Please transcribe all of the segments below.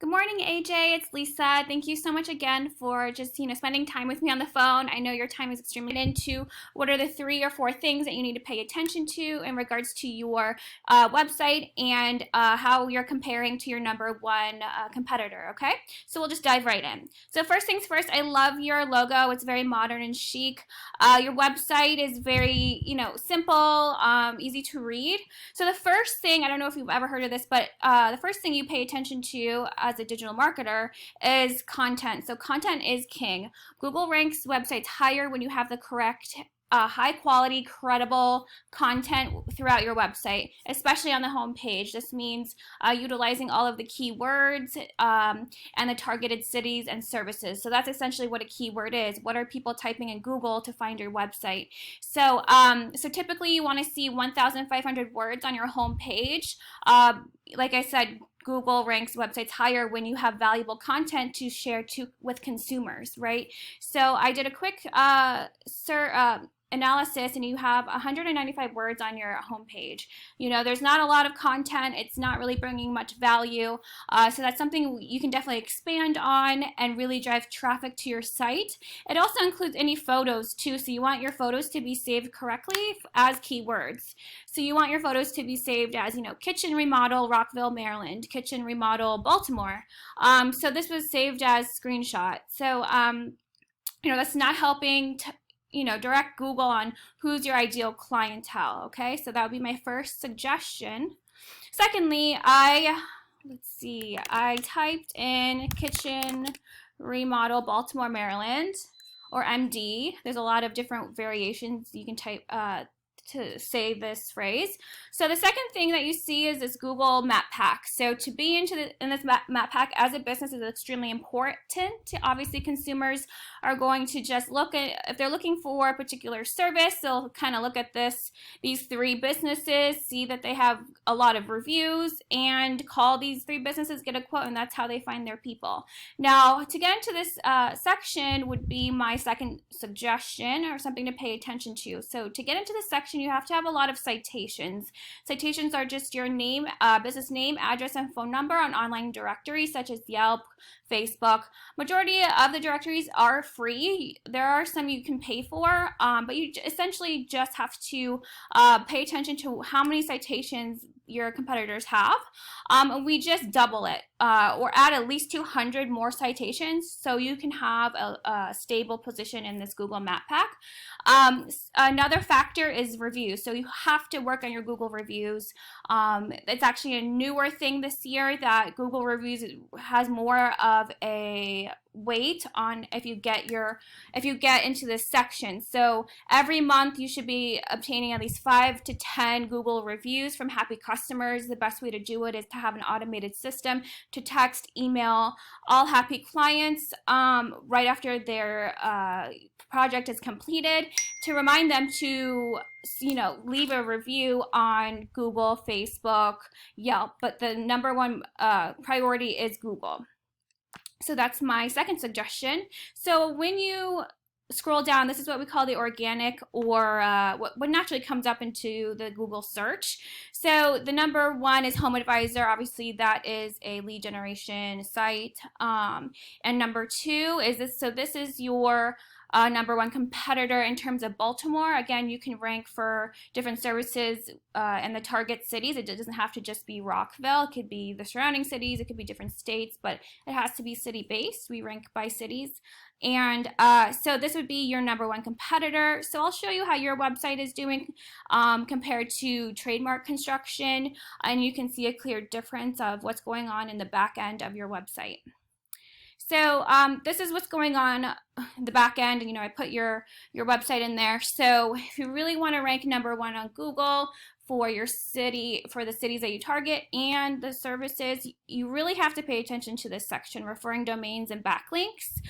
Good morning, AJ. It's Lisa. Thank you so much again for just, spending time with me on the phone. I know your time is extremely into what are the 3 or 4 things that you need to pay attention to in regards to your website and how you're comparing to your number one competitor, okay? So we'll just dive right in. So first things first, I love your logo. It's very modern and chic. Your website is very, simple, easy to read. So the first thing, I don't know if you've ever heard of this, but the first thing you pay attention to as a digital marketer is content. So content is king. Google ranks websites higher when you have the correct high quality, credible content throughout your website, especially on the home page. This means utilizing all of the keywords and the targeted cities and services. So that's essentially what a keyword is. What are people typing in Google to find your website? So, so typically you want to see 1,500 words on your home page. Like I said, Google ranks websites higher when you have valuable content to share with consumers, right? So I did a quick analysis, and you have 195 words on your homepage. There's not a lot of content. It's not really bringing much value. So that's something you can definitely expand on and really drive traffic to your site. It also includes any photos too. So you want your photos to be saved correctly as keywords. So you want your photos to be saved as, kitchen remodel, Rockville, Maryland, kitchen remodel, Baltimore. So this was saved as screenshot. So, that's not helping direct Google on who's your ideal clientele, okay? So that would be my first suggestion. Secondly, I typed in kitchen remodel Baltimore, Maryland, or MD. There's a lot of different variations you can type to say this phrase. So the second thing that you see is this Google Map Pack. So to be in this map pack as a business is extremely important. Obviously, consumers are going to just look at, if they're looking for a particular service, they'll kind of look at these 3 businesses, see that they have a lot of reviews, and call these 3 businesses, get a quote, and that's how they find their people. Now, to get into this section would be my second suggestion, or something to pay attention to. So to get into this section, you have to have a lot of citations. Citations are just your name, business name, address, and phone number on online directories such as Yelp, Facebook. Majority of the directories are free. There are some you can pay for, but you essentially just have to pay attention to how many citations your competitors have. We just double it or add at least 200 more citations so you can have a stable position in this Google Map Pack. Another factor is reviews. So you have to work on your Google reviews. It's actually a newer thing this year that Google reviews has more of a weight on if you get into this section. So every month you should be obtaining at least 5 to 10 Google reviews from happy customers. The best way to do it is to have an automated system to text, email all happy clients right after their project is completed to remind them to leave a review on Google, Facebook, Yelp, but the number one priority is Google. So that's my second suggestion. So when you scroll down, this is what we call the organic, or what naturally comes up into the Google search. So the number 1 is Home Advisor. Obviously, that is a lead generation site. And number 2 is this. So this is your number 1 competitor in terms of Baltimore. Again, you can rank for different services in the target cities. It doesn't have to just be Rockville. It could be the surrounding cities. It could be different states, but it has to be city-based. We rank by cities. And so this would be your number 1 competitor. So I'll show you how your website is doing compared to trademark construction, and you can see a clear difference of what's going on in the back end of your website. So this is what's going on in the back end, and I put your website in there. So if you really want to rank number 1 on Google for your city, for the cities that you target and the services, you really have to pay attention to this section, referring domains and backlinks.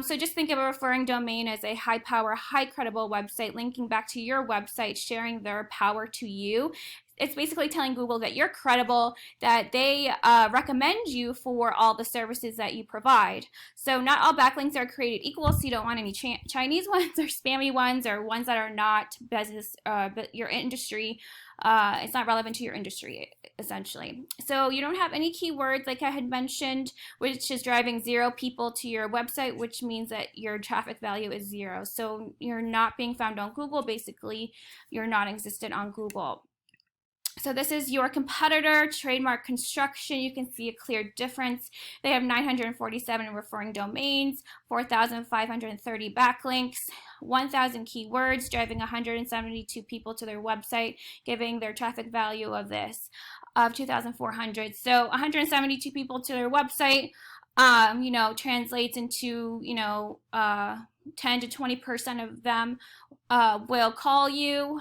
So just think of a referring domain as a high power, high credible website linking back to your website, sharing their power to you. it's basically telling Google that you're credible, that they recommend you for all the services that you provide. So not all backlinks are created equal, so you don't want any Chinese ones or spammy ones or ones that are not business, your industry. It's not relevant to your industry, essentially. So you don't have any keywords, like I had mentioned, which is driving 0 people to your website, which means that your traffic value is 0. So you're not being found on Google. Basically, you're not existent on Google. So this is your competitor, Trademark Construction. You can see a clear difference. They have 947 referring domains, 4,530 backlinks, 1,000 keywords, driving 172 people to their website, giving their traffic value of this of 2,400. So 172 people to their website, translates into, 10 to 20% of them will call you.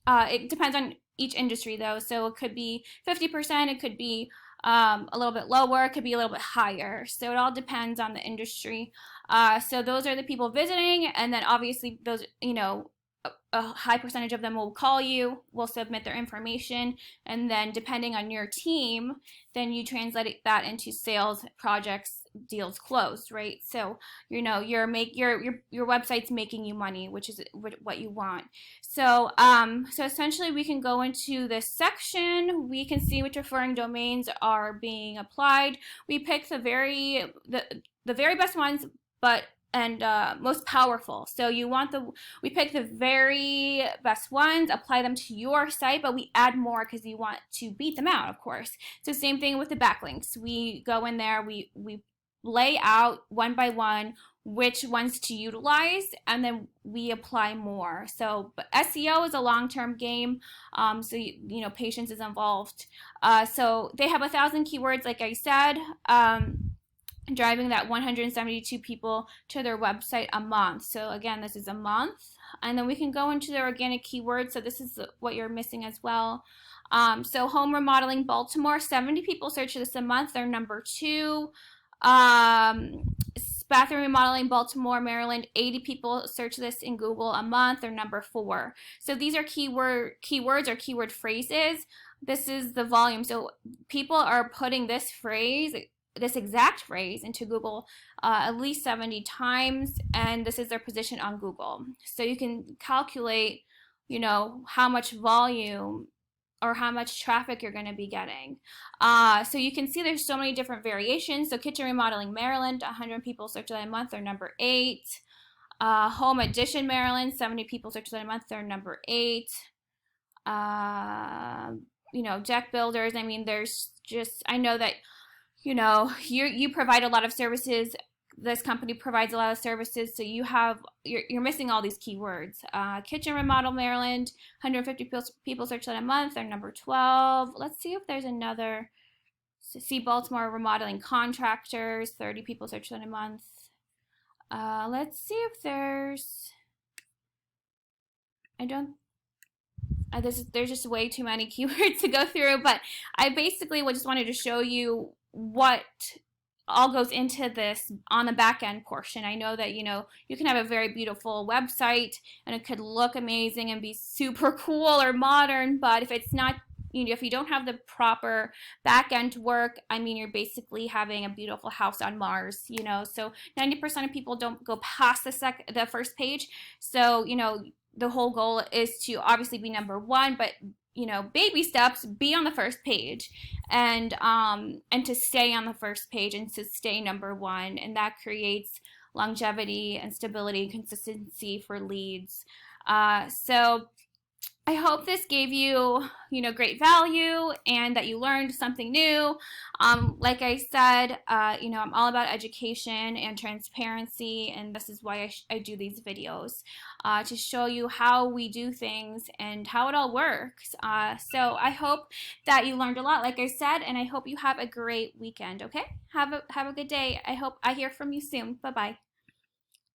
It depends on each industry though, so it could be 50%, it could be a little bit lower, it could be a little bit higher, so it all depends on the industry. So those are the people visiting, and then obviously those, a high percentage of them will call you, will submit their information, and then depending on your team, then you translate that into sales, projects, deals closed, right? So your website's making you money, which is what you want. So so essentially we can go into this section. We can see which referring domains are being applied. We pick the very best ones, and most powerful. So we pick the very best ones, apply them to your site, but we add more because you want to beat them out, of course. So same thing with the backlinks. We go in there, we lay out one by one which ones to utilize, and then we apply more. So, but SEO is a long-term game, so patience is involved. So they have 1,000 keywords, like I said, driving that 172 people to their website a month. So again, this is a month, and then we can go into their organic keywords. So this is what you're missing as well. So home remodeling Baltimore, 70 people search this a month. They're number 2. Bathroom remodeling Baltimore, Maryland, 80 people search this in Google a month. They're number 4. So these are keywords or keyword phrases. This is the volume. So people are putting this exact phrase into Google at least 70 times, and this is their position on Google. So you can calculate, how much volume or how much traffic you're going to be getting. So you can see there's so many different variations. So kitchen remodeling Maryland, 100 people search that a month, they're number 8. Home addition Maryland, 70 people search that a month, they're number 8. Deck builders, I mean, there's just, I know that, you provide a lot of services. This company provides a lot of services, so you're missing all these keywords. Kitchen remodel Maryland, 150 people search that a month. They're number 12. Let's see if there's another. See Baltimore remodeling contractors, 30 people search that a month. Let's see if there's. There's just way too many keywords to go through, but I basically just wanted to show you what all goes into this on the back end portion. I know that you can have a very beautiful website and it could look amazing and be super cool or modern, but if it's not, if you don't have the proper back end work, I mean, you're basically having a beautiful house on Mars. So 90% of people don't go past the first page. So the whole goal is to obviously be number 1, but baby steps, be on the first page, and to stay on the first page and to stay number 1, and that creates longevity and stability and consistency for leads. So I hope this gave you, great value and that you learned something new. Like I said, I'm all about education and transparency, and this is why I do these videos, to show you how we do things and how it all works. So I hope that you learned a lot, like I said, and I hope you have a great weekend, okay? Have a good day. I hope I hear from you soon. Bye-bye.